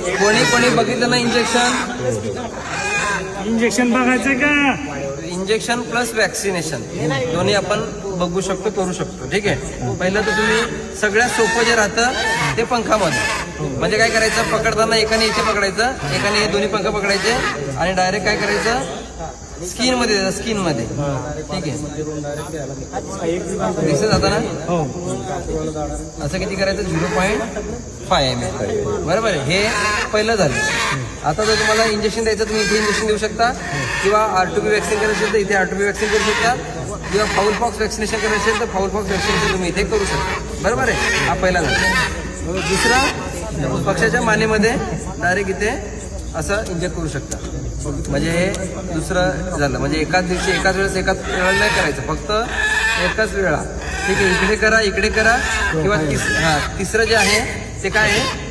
कोणी बघितलं ना इंजेक्शन बघायचं का? इंजेक्शन प्लस वॅक्सिनेशन दोन्ही आपण बघू शकतो, करू शकतो. ठीक आहे. पहिलं तर तुम्ही सगळ्यात सोपं जे राहतं ते पंखामध्ये. म्हणजे काय करायचं, पकडताना एकाने इथे पकडायचं, एकाने हे दोन्ही पंख पकडायचे आणि डायरेक्ट काय करायचं, स्किन मध्ये द्यायचं, स्किन मध्ये. ठीक आहे. दिसत जातं ना. असं किती करायचं, 0.5 ml. बरोबर आहे. हे पहिलं झालं. आता जर तुम्हाला इंजेक्शन द्यायचं, तुम्ही इथे इंजेक्शन देऊ शकता, किंवा R2B वॅक्सिन करायचं असेल तर इथे R2B वॅक्सिन करू शकता, किंवा फाऊल पॉक्स वॅक्सिनेशन करायचं असेल तर फाऊल पॉक्स वॅक्सिनेशन तुम्ही इथे करू शकता. बरोबर आहे. हा पहिला झाला. दुसरा, पक्षाच्या मानेमध्ये डायरेक्ट इथे असं इंजेक्ट करू शकता. म्हणजे हे दुसरं झालं. म्हणजे एकाच दिवशी एकाच वेळेला नाही करायचं, फक्त एकाच वेळा. ठीक आहे. इकडे करा, इकडे करा, किंवा तिसरं जे आहे ते काय आहे,